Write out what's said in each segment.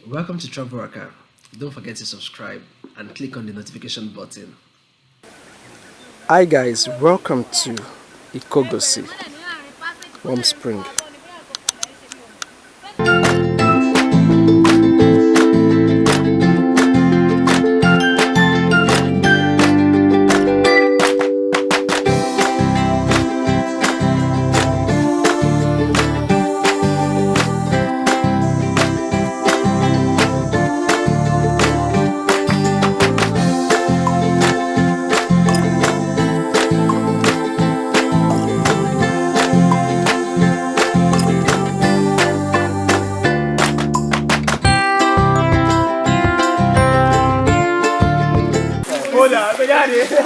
Welcome to Travel Worker. Don't forget to subscribe and click on the notification button. Hi guys, welcome to Ikogosi Warm Spring.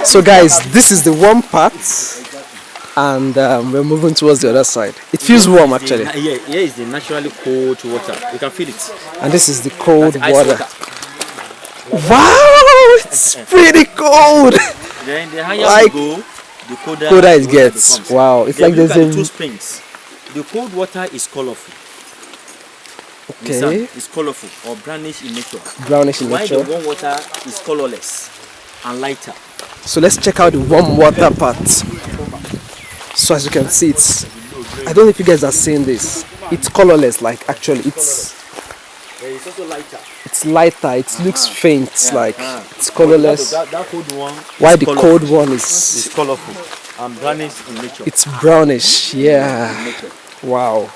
So guys, this is the warm part and we're moving towards the other side. It feels warm actually. Here is the naturally cold water. You can feel it. And this is the cold water. Water. Wow, it's pretty cold. Then the higher Like, you go, the colder it the gets. water becomes. Wow, it's Then like look there's at the two a... springs. The cold water is colorful. The Okay, sun is colorful or brownish in nature. brownish in While the nature. warm water is colorless and lighter. So let's check out the warm water part. So as you can see, it's... I don't know if you guys are seeing this. It's colorless, like actually it's It's also lighter. lighter. It looks faint, like it's colorless. That cold one. While is the colorful. cold one It's is... colorful and brownish in nature. It's brownish, yeah. nature. Wow.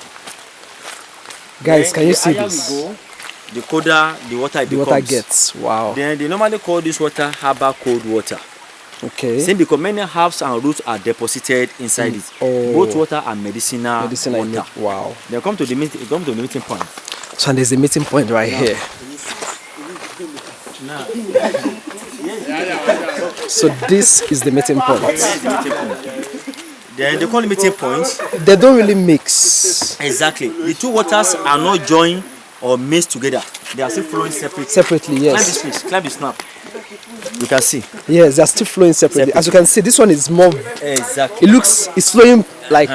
Guys, Then can you the see higher this? we go, the colder the water The becomes. water gets, wow. Then they normally call this water harbor cold water. Okay. Same because many herbs and roots are deposited inside it. Oh. Both water and medicinal Medicinal, water. wow. They come to the meeting point. So there's a meeting point right here. So this is the meeting point. Then they call the meeting point. They don't really mix Exactly. The two waters are not joined or mixed together. They are still flowing separately. separately, Climb yes. this place. Climb the snap. You can see. Yes, they're still flowing separately. As you can see, this one is more, Exactly. it looks, it's flowing like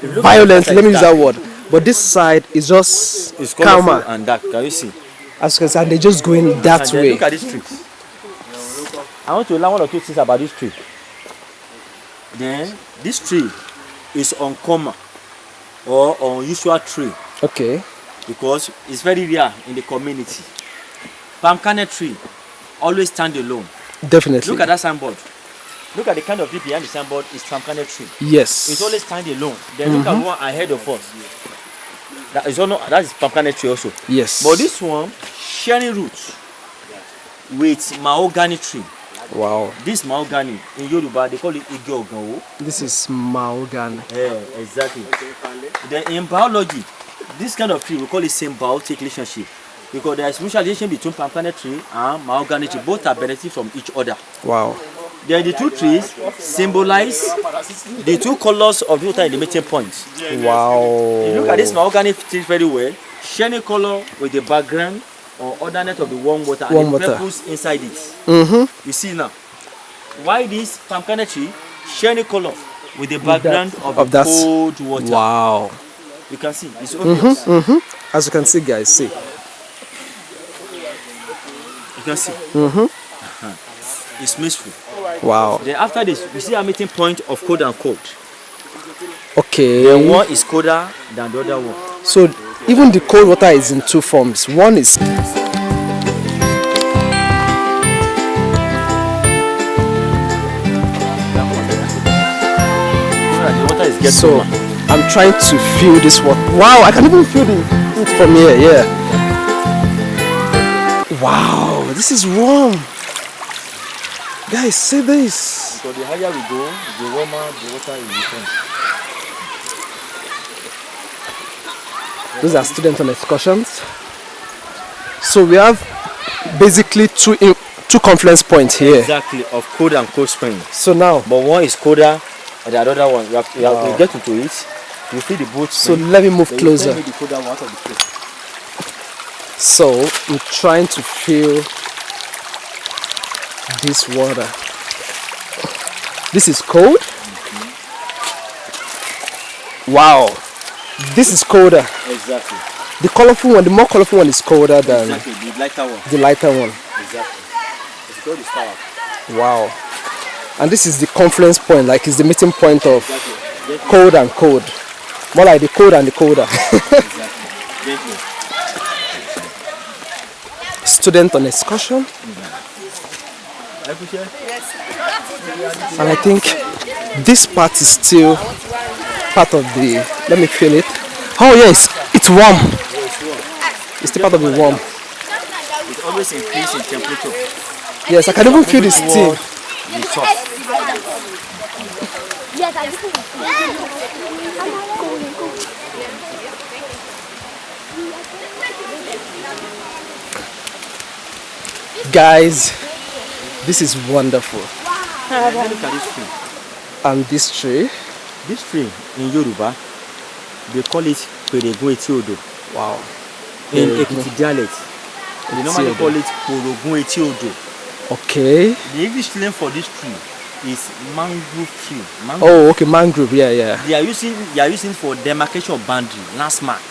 violently, let me use that word. But this side is just It's colorful calmer. and dark. Can you see? As you can see, and they're just going that And then way. look at this tree. I want to learn one or two things about this tree. Then this tree is uncommon or unusual tree Okay. because it's very rare in the community. Palm kernel tree always stand alone. Definitely. Look at that signboard. Look at the kind of tree behind the signboard is palm kernel tree. Yes. It always stand alone. Then look at one ahead of us. That is palm kernel tree also. Yes. But this one sharing roots with mahogany tree. Wow. This mahogany in Yoruba they call it igi oganwo. This is mahogany. Yeah, exactly. Then in biology, this kind of tree we call it symbiotic relationship because there is mutual relation between palm kernel tree and mahogany tree. Both are benefiting from each other. Wow. Then the two trees symbolize the two colors of the water in the meeting point. Wow. You look at this mahogany tree very well, shiny color with the background or otherness of the warm water Warm and the water. purples inside it. Mm-hmm. You see now. Why this palm kernel tree shiny color with the background of the that cold water. Wow. You can see it's obvious. As you can see, guys, see. You can see. It's peaceful. Wow. Then after this, we see a meeting point of cold and cold. Okay. Then one is colder than the other one. So even the cold water is in two forms. One is The water is getting so warm. I'm trying to feel this water. Wow, I can even feel the heat from here. Yeah. Wow, this is warm. Guys, see this. So the higher we go, the warmer the water is become. Those are students on excursions. So we have basically two confluence points here. Exactly, of cold and cold spring. So now, But one is colder than the other one. You get into it, you feel the both. so let me move Then you closer. tell me the colder one out of the two. So I'm trying to feel this water. This is cold. Wow, this is colder. Exactly. The colorful one, the more colorful one is colder than Exactly, the lighter one. the lighter one. Exactly. It's called the power. Wow. And this is the confluence point, like it's the meeting point of Exactly. cold and cold. More like the cold and the colder. Exactly. Gently. Student on excursion. I push here? And I think this part is still part of the, let me feel it. Oh yes, it's warm. Yeah, it's warm. It's still part of the warm. It's always increasing temperature. Yes, I can even feel the steam. The sauce. Guys, this is wonderful. Look at this tree. And this tree. This tree in Yoruba, they call it Peregun Etiodo. Wow. In Peregun. Ekiti dialect, they normally call it Peregun Etiodo. Okay. The English name for this tree is mangrove tree. Oh, okay, mangrove. Yeah, yeah. They are using for demarcation of boundary, landmark.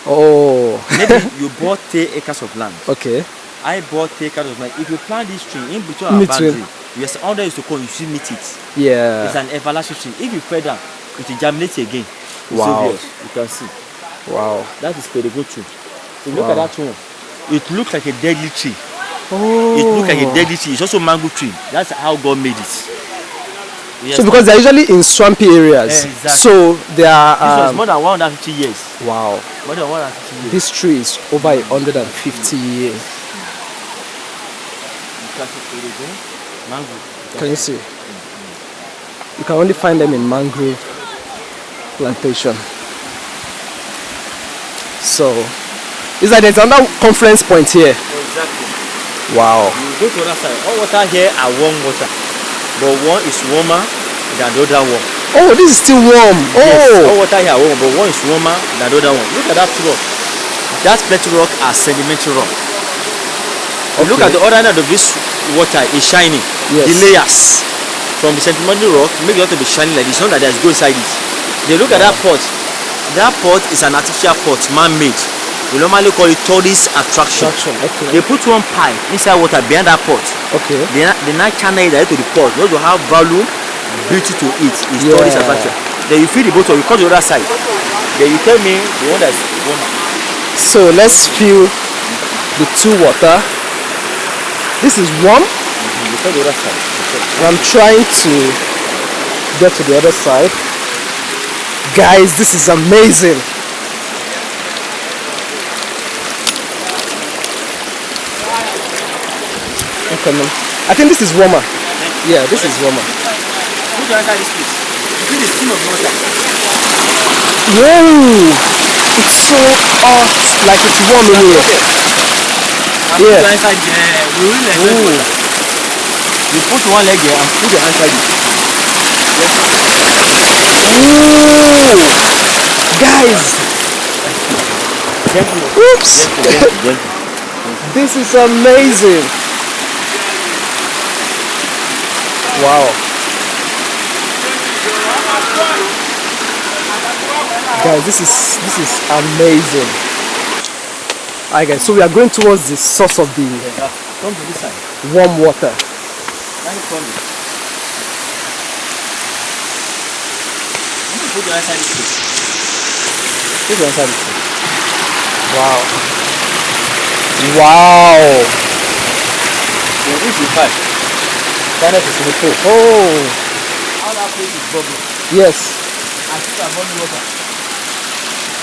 Oh. Maybe you bought 10 acres of land. Okay. I bought 10 acres of land. If you plant this tree in between our boundary, yes, under is to come, you should meet it. Yeah. It's an everlasting tree. If you further, it will germinate again. It's Wow. obvious. You can see. Wow. That is Peregun tree. If you look Wow. at that one, it looks like a deadly tree. Oh. It looks like a deadly tree. It's also mango tree. That's how God made it. Yes. So because they're usually in swampy areas. Exactly. So they are. This was more than 150 years. Wow. More than 150 years. This tree is over 150 years. You can see Peregun, mango. Can you see? You can only find them in mangrove plantation. So, it's like there's another confluence point here. Exactly. Wow. You go to the other side. All water here are warm water, but one is warmer than the other one. Oh, this is still warm. Yes, all Oh. water here are warm, but one is warmer than the other one. Look at that rock. That plenty rock are sedimentary rock. Look at the other end of this water is shining. Yes. The layers from the sedimentary rock make it to be shining like this. Not that there's go inside it. They look at that pot. That pot is an artificial pot, man-made. We normally call it tourist attraction. Okay. They put one pipe inside water behind that pot. Okay. They now channel it to the pot. Those will have value, beauty to it. It's tourist attraction. Then you fill the bottle, you cut the other side. Then you tell me the one that's warmer. So let's fill the two water. This is warm. You cut the other side. And I'm trying to get to the other side. Guys, this is amazing. Okay, man. I think this is warmer. Yeah, this is warmer. Put your inside this place. You feel the steam of water. Whoa! It's so hot, like it's warm in here. And put Yeah. your inside there. We will enjoy the water. You put one leg here and put your inside it. Whoa! Guys! Gently. Oops! Gently. This is amazing. Wow. Guys, this is amazing. Alright guys, so we are going towards the source of the Come to this side. warm water. Let me come here. Put your inside this place. Put your inside this place. Wow. Wow. Then this is pipe. Planet is in the pool. Oh. How that place is bubbling. Yes. I think I'm running water.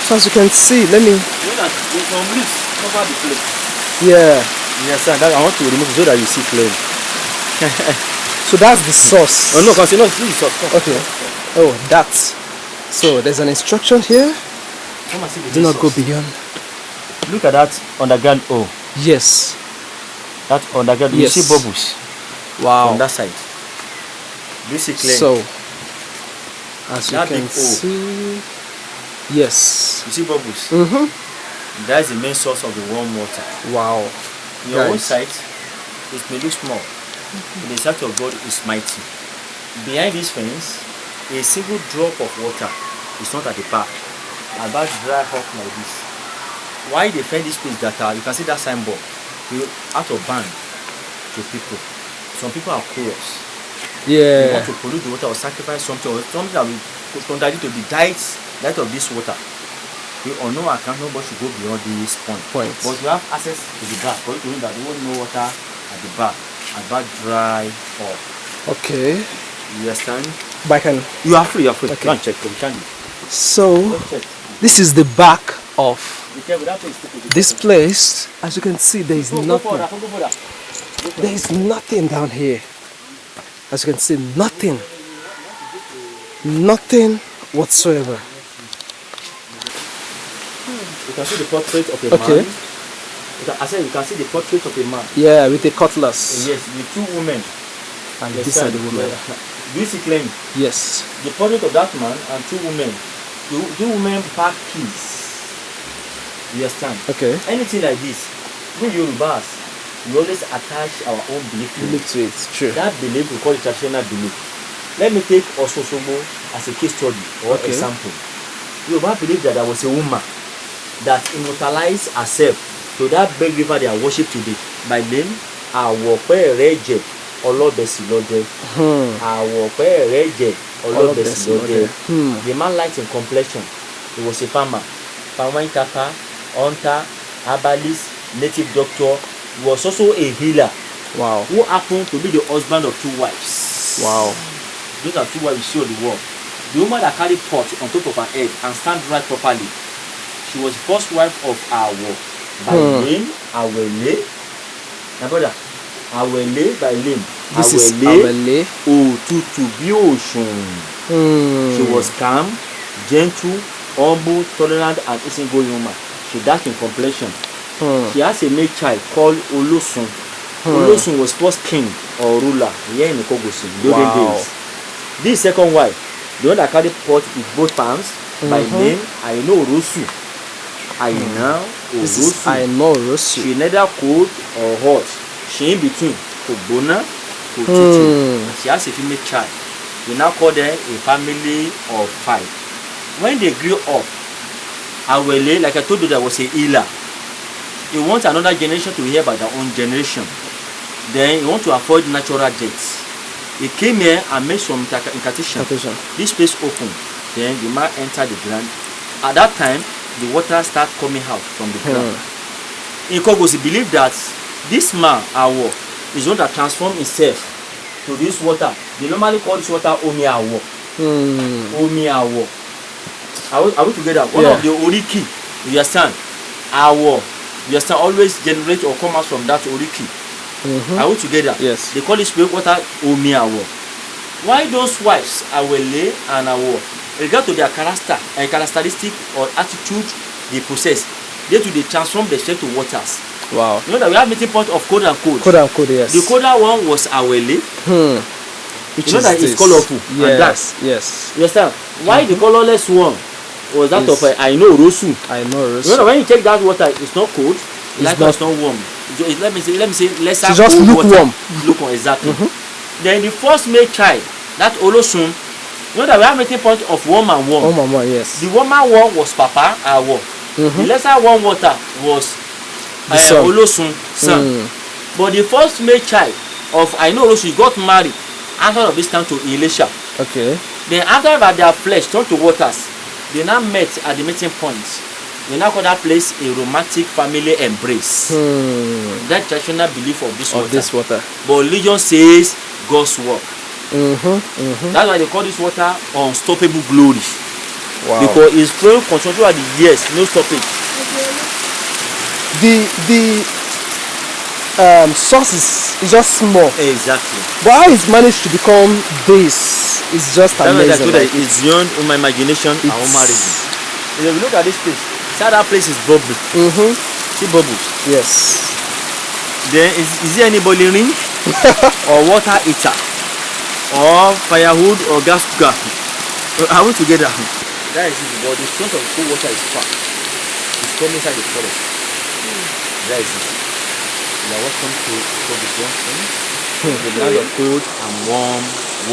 So as you can see, let me. You know that there's some leaves cover the place. Yeah. Yes, sir. That I want to remove so that you see clearly. So that's the source. Oh no, because you know this is soft. Okay. Oh, that's. So there's an instruction here. Come and see the Do not go source. beyond. Look at that underground. Oh, Yes. that underground. Yes. You see bubbles Wow. on that side. Do you see clear? So, as you That can big hole. see, yes. you see bubbles. Mm-hmm. That's the main source of the warm water. Wow. Your own Guys. side, it may look small, but the sight of God is mighty. Behind this fence, a single drop of water is not at the back. About dry up like this. why they fed this place that you can see that signboard. You out of band to people. Some people are curious. They want to pollute the water or sacrifice something that will contradict to the diet of this water. We on no account nobody should go beyond this point. But we have access to the back. For you to know that there was no water at the back. At the back dry up. Okay. You understand? But you are free. Okay. Go and check. So this is the back of this place. As you can see, there is nothing. There is nothing down here. As you can see, nothing whatsoever. You can see the portrait of a man. I said you can see the portrait of a man. Yeah, with a cutlass. Yes, with two women. And these are the women. Do you see claim? Yes. The portrait of that man and two women. The two women pack keys. You understand? Okay. Anything like this, we Yorubas, we always attach our own belief to it. True. That belief we call it traditional belief. Let me take Ososobo as a case study or example. Yoruba believe that there was a woman that immortalized herself to that big river they are worship today by name Awopereje Olobesilode. Awopereje Olobesilode. The man light in complexion. He was a farmer. Farmer Kapa, hunter, herbalist, native doctor. He was also a healer. Wow. Who happened to be the husband of two wives. Wow. Those are two wives you see on the wall. The woman that carried pot on top of her head and stand right properly. She was the first wife of Awo. By name, Awele. My brother, Awele by name. This is Awele. Otutubioshin. She was calm, gentle, humble, tolerant, and easygoing woman. She dark in complexion. She has a male child called Olosun. Olosun was first king or ruler here in Ikogosi in the olden days. This second wife, the one that carried pot with both palms, by name, I know Rosu. Orosu. She neither cold or hot. She in between. Kobona, Kotutu. She has a female child. We now call them a family of 5. When they grew up, Awele, like I told you, there was a healer. He wants another generation to hear about their own generation. Then he wants to avoid natural deaths. He came here and made some incantation. This place opened. Then the man entered the ground. At that time, the water started coming out from the ground. Ikogosi believed that this man, Awo, is one that transformed himself to this water. They normally call this water Omi Awo. Omi Awo. Are we together? One of the Oriki, you understand? Awo, you understand, always generate or come out from that Oriki. Are we together? Yes. They call this water Omi Awo. Why those wives, Awele and Awo, regard to their characteristic or attitude they possess, they transform themselves to waters. Wow. You know that we have meeting point of code and code. Code and code, yes. The colder one was Awele. Which you know that it's colorful. Yes. And yes. You understand? Why the colorless one was that of I know Rosu. I know Rosu. You know that when you take that water, it's not cold. It's not warm. Let me say lesser. It's just lukewarm. Lukewarm, exactly. Then the first male child, that Olosun, you know that we have meeting point of warm and warm. Warm and warm, yes. The warmer one was Papa Awo. The lesser warm water was Olosun son. But the first male child of I know Olosun got married after of this time to Elisha. Okay. Then after that their flesh turned to waters, they now met at the meeting point. They now call that place a romantic family embrace. That traditional belief of this water. But religion says God's work. That's why they call this water unstoppable glory. Wow. Because it's flowing continuously throughout the years, no stoppage. The source is just small. Exactly. But how it's managed to become this is just amazing. It's beyond my imagination and human reason. If you look at this place, see that place is bubbling. See bubbles. Yes. Then is there any boiling ring or water heater or firewood or gas cooker? Are we together? That is it. But the front of the cold water is far. It's coming inside the forest. That is it. You are welcome to Ikogosi Warm Springs, the land of cold and warm